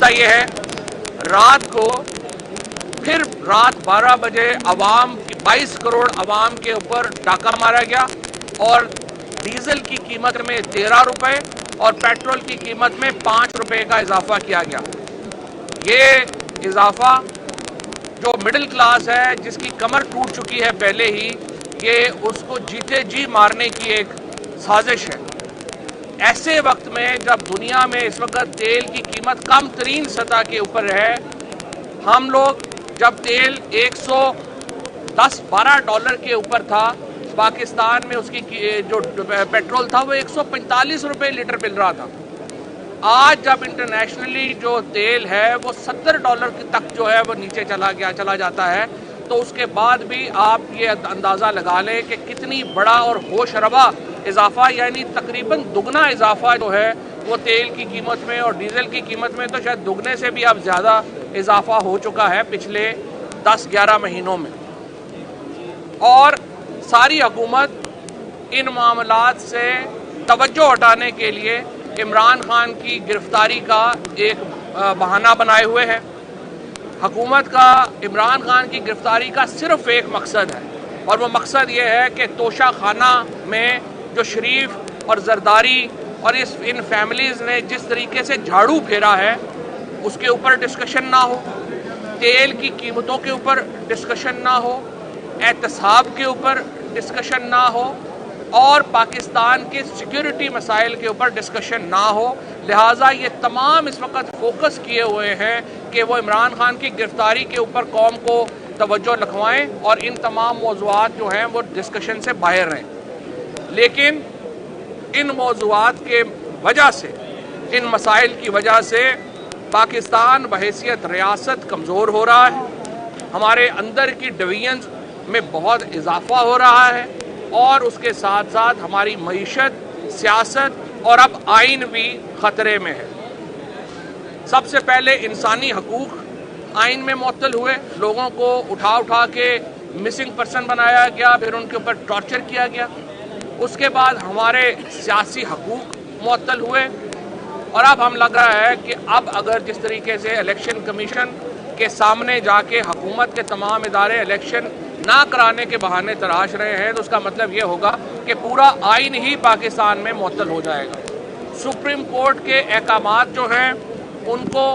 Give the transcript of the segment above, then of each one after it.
ہوتا یہ ہے رات کو پھر رات 12 بجے عوام 22 کروڑ عوام کے اوپر ڈاکہ مارا گیا اور ڈیزل کی قیمت میں 13 روپے اور پیٹرول کی قیمت میں 5 روپے کا اضافہ کیا گیا. یہ اضافہ جو مڈل کلاس ہے جس کی کمر ٹوٹ چکی ہے پہلے ہی، یہ اس کو جیتے جی مارنے کی ایک سازش ہے. ایسے وقت میں جب دنیا میں اس وقت تیل کی قیمت کم ترین سطح کے اوپر ہے، ہم لوگ جب تیل 110-12 ڈالر کے اوپر تھا، پاکستان میں اس کی جو پیٹرول تھا وہ 145 روپے لیٹر مل رہا تھا. آج جب انٹرنیشنلی جو تیل ہے وہ 70 ڈالر تک جو ہے وہ نیچے چلا جاتا ہے، تو اس کے بعد بھی آپ یہ اندازہ لگا لیں کہ کتنی بڑا اور ہوش ربا اضافہ، یعنی تقریباً دگنا اضافہ جو ہے وہ تیل کی قیمت میں اور ڈیزل کی قیمت میں تو شاید دگنے سے بھی اب زیادہ اضافہ ہو چکا ہے پچھلے 10-11 مہینوں میں. اور ساری حکومت ان معاملات سے توجہ ہٹانے کے لیے عمران خان کی گرفتاری کا ایک بہانہ بنائے ہوئے ہے. حکومت کا عمران خان کی گرفتاری کا صرف ایک مقصد ہے اور وہ مقصد یہ ہے کہ توشہ خانہ میں جو شریف اور زرداری اور ان فیملیز نے جس طریقے سے جھاڑو پھیرا ہے اس کے اوپر ڈسکشن نہ ہو، تیل کی قیمتوں کے اوپر ڈسکشن نہ ہو، احتساب کے اوپر ڈسکشن نہ ہو اور پاکستان کے سیکیورٹی مسائل کے اوپر ڈسکشن نہ ہو. لہٰذا یہ تمام اس وقت فوکس کیے ہوئے ہیں کہ وہ عمران خان کی گرفتاری کے اوپر قوم کو توجہ لکھوائیں اور ان تمام موضوعات جو ہیں وہ ڈسکشن سے باہر رہیں. لیکن ان موضوعات کے وجہ سے، ان مسائل کی وجہ سے پاکستان بحیثیت ریاست کمزور ہو رہا ہے، ہمارے اندر کی ڈویژنز میں بہت اضافہ ہو رہا ہے اور اس کے ساتھ ساتھ ہماری معیشت، سیاست اور اب آئین بھی خطرے میں ہے. سب سے پہلے انسانی حقوق آئین میں معطل ہوئے، لوگوں کو اٹھا کے مسنگ پرسن بنایا گیا، پھر ان کے اوپر ٹارچر کیا گیا. اس کے بعد ہمارے سیاسی حقوق معطل ہوئے اور اب ہم لگ رہا ہے کہ اب اگر جس طریقے سے الیکشن کمیشن کے سامنے جا کے حکومت کے تمام ادارے الیکشن نہ کرانے کے بہانے تراش رہے ہیں تو اس کا مطلب یہ ہوگا کہ پورا آئین ہی پاکستان میں معطل ہو جائے گا. سپریم کورٹ کے احکامات جو ہیں ان کو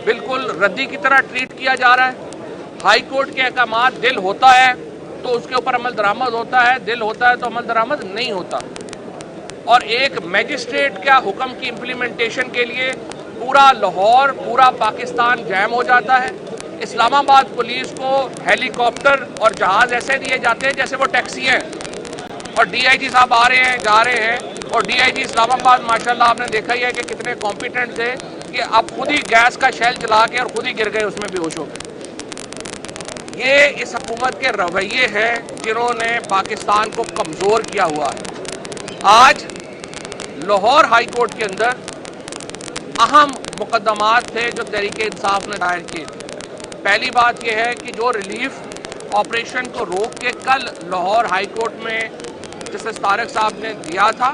بالکل ردی کی طرح ٹریٹ کیا جا رہا ہے. ہائی کورٹ کے احکامات دل ہوتا ہے تو اس کے اوپر عمل درآمد ہوتا ہے، دل ہوتا ہے تو عمل درآمد نہیں ہوتا. اور ایک میجسٹریٹ کا حکم کی امپلیمنٹیشن کے لیے پورا لاہور، پورا پاکستان جیم ہو جاتا ہے. اسلام آباد پولیس کو ہیلی کاپٹر اور جہاز ایسے دیے جاتے ہیں جیسے وہ ٹیکسی ہیں اور ڈی آئی جی صاحب آ رہے ہیں جا رہے ہیں اور ڈی آئی جی اسلام آباد ماشاءاللہ آپ نے دیکھا ہی ہے کہ کتنے کمپیٹنٹ تھے کہ اب خود ہی گیس کا شیل چلا کے اور خود ہی گر گئے اس میں بے ہوش ہو گئے. یہ اس حکومت کے رویے ہیں جنہوں نے پاکستان کو کمزور کیا ہوا ہے. آج لاہور ہائی کورٹ کے اندر اہم مقدمات تھے جو تحریک انصاف نے دائر کیے. پہلی بات یہ ہے کہ جو ریلیف آپریشن کو روک کے کل لاہور ہائی کورٹ میں جسٹس طارق صاحب نے دیا تھا،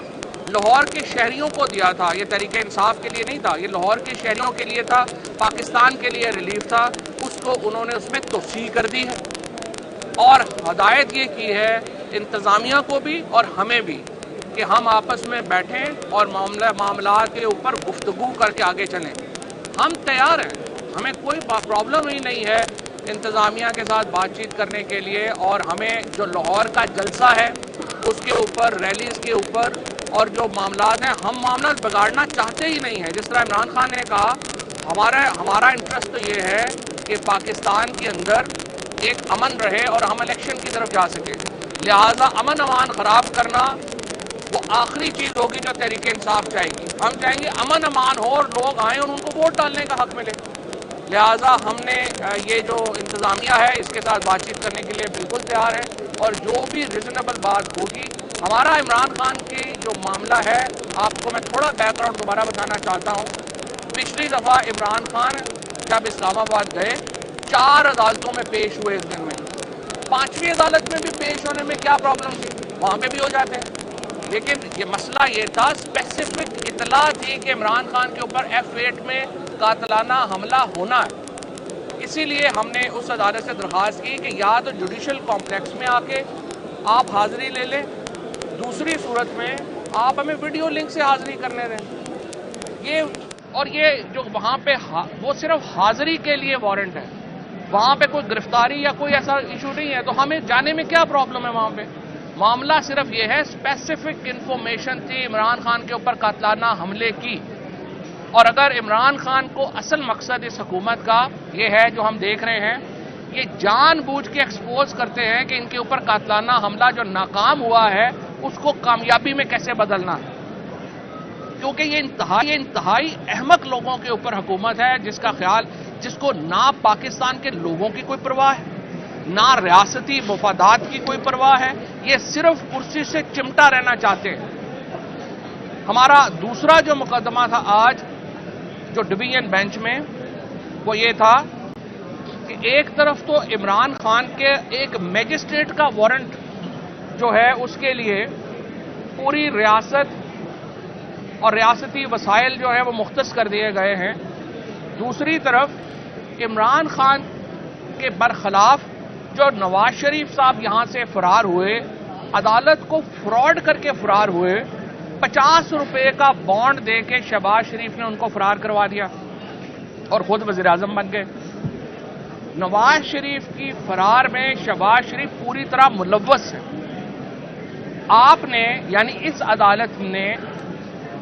لاہور کے شہریوں کو دیا تھا، یہ تحریک انصاف کے لیے نہیں تھا، یہ لاہور کے شہریوں کے لیے تھا، پاکستان کے لیے ریلیف تھا. اس کو انہوں نے اس میں توسیع کر دی ہے اور ہدایت یہ کی ہے انتظامیہ کو بھی اور ہمیں بھی کہ ہم آپس میں بیٹھیں اور معاملات کے اوپر گفتگو کر کے آگے چلیں. ہم تیار ہیں، ہمیں کوئی پرابلم ہی نہیں ہے انتظامیہ کے ساتھ بات چیت کرنے کے لیے. اور ہمیں جو لاہور کا جلسہ ہے اس کے اوپر، ریلیز کے اوپر اور جو معاملات ہیں، ہم معاملات بگاڑنا چاہتے ہی نہیں ہیں. جس طرح عمران خان نے کہا ہمارا انٹرسٹ تو یہ ہے کہ پاکستان کے اندر ایک امن رہے اور ہم الیکشن کی طرف جا سکیں. لہٰذا امن امان خراب کرنا وہ آخری چیز ہوگی جو تحریک انصاف چاہے گی. ہم چاہیں گے امن امان ہو اور لوگ آئیں اور ان کو ووٹ ڈالنے کا حق ملے. لہٰذا ہم نے یہ جو انتظامیہ ہے اس کے ساتھ بات چیت کرنے کے لیے بالکل تیار ہے اور جو بھی ریزنیبل بات ہوگی. ہمارا عمران خان کی جو معاملہ ہے، آپ کو میں تھوڑا بیک گراؤنڈ دوبارہ بتانا چاہتا ہوں. پچھلی دفعہ عمران خان جب اسلام آباد گئے 4 عدالتوں میں پیش ہوئے اس دن میں. 5ویں عدالت میں بھی پیش ہونے میں کیا پرابلم تھی، وہاں پہ بھی ہو جاتے ہیں. لیکن یہ مسئلہ یہ تھا، اسپیسیفک اطلاع تھی کہ عمران خان کے اوپر F8 میں قاتلانہ حملہ ہونا ہے. اسی لیے ہم نے اس عدالت سے درخواست کی کہ یا تو جوڈیشل کمپلیکس میں آ کے آپ حاضری لے لیں, دوسری صورت میں آپ ہمیں ویڈیو لنک سے حاضری کرنے دیں. یہ جو وہاں پہ وہ صرف حاضری کے لیے وارنٹ ہے, وہاں پہ کوئی گرفتاری یا کوئی ایسا ایشو نہیں ہے, تو ہمیں جانے میں کیا پرابلم ہے وہاں پہ. معاملہ صرف یہ ہے, اسپیسیفک انفارمیشن تھی عمران خان کے اوپر قاتلانہ حملے کی, اور اگر عمران خان کو اصل مقصد اس حکومت کا یہ ہے جو ہم دیکھ رہے ہیں, یہ جان بوجھ کے ایکسپوز کرتے ہیں کہ ان کے اوپر قاتلانہ حملہ جو ناکام ہوا ہے اس کو کامیابی میں کیسے بدلنا ہے, کیونکہ یہ انتہائی احمق لوگوں کے اوپر حکومت ہے جس کو نہ پاکستان کے لوگوں کی کوئی پرواہ ہے, نہ ریاستی مفادات کی کوئی پرواہ ہے, یہ صرف کرسی سے چمٹا رہنا چاہتے ہیں. ہمارا دوسرا جو مقدمہ تھا آج جو ڈویژن بینچ میں, وہ یہ تھا کہ ایک طرف تو عمران خان کے ایک میجسٹریٹ کا وارنٹ جو ہے اس کے لیے پوری ریاست اور ریاستی وسائل جو ہے وہ مختص کر دیے گئے ہیں, دوسری طرف عمران خان کے برخلاف جو نواز شریف صاحب یہاں سے فرار ہوئے, عدالت کو فراڈ کر کے فرار ہوئے, 50 روپے کا بانڈ دے کے شہباز شریف نے ان کو فرار کروا دیا اور خود وزیر اعظم بن گئے. نواز شریف کی فرار میں شہباز شریف پوری طرح ملوث ہے. آپ نے یعنی اس عدالت نے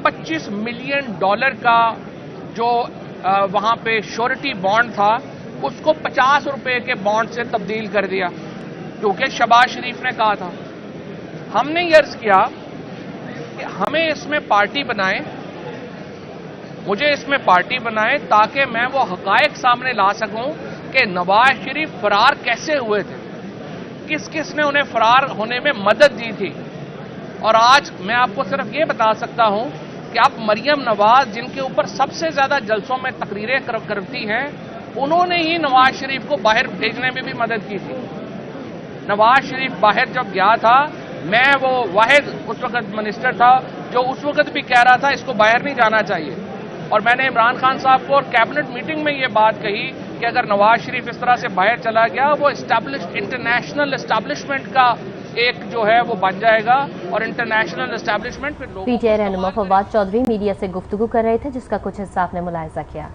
$25 ملین کا جو وہاں پہ شورٹی بانڈ تھا اس کو 50 روپے کے بانڈ سے تبدیل کر دیا, کیونکہ شہباز شریف نے کہا تھا. ہم نے یہ عرض کیا کہ ہمیں اس میں پارٹی بنائیں, مجھے اس میں پارٹی بنائیں تاکہ میں وہ حقائق سامنے لا سکوں کہ نواز شریف فرار کیسے ہوئے تھے, کس کس نے انہیں فرار ہونے میں مدد دی تھی. اور آج میں آپ کو صرف یہ بتا سکتا ہوں کہ آپ مریم نواز جن کے اوپر سب سے زیادہ جلسوں میں تقریریں کرتی ہیں, انہوں نے ہی نواز شریف کو باہر بھیجنے میں بھی مدد کی تھی. نواز شریف باہر جب گیا تھا, میں وہ واحد اس وقت منسٹر تھا جو اس وقت بھی کہہ رہا تھا اس کو باہر نہیں جانا چاہیے, اور میں نے عمران خان صاحب کو اور کیبنٹ میٹنگ میں یہ بات کہی کہ اگر نواز شریف اس طرح سے باہر چلا گیا وہ انٹرنیشنل اسٹیبلشمنٹ کا ایک جو ہے وہ بن جائے گا, اور انٹرنیشنل اسٹیبلشمنٹ پھر پی ٹی آئی رہنما فواد چودھری میڈیا سے گفتگو کر رہے تھے, جس کا کچھ حصہ آپ نے ملاحظہ کیا.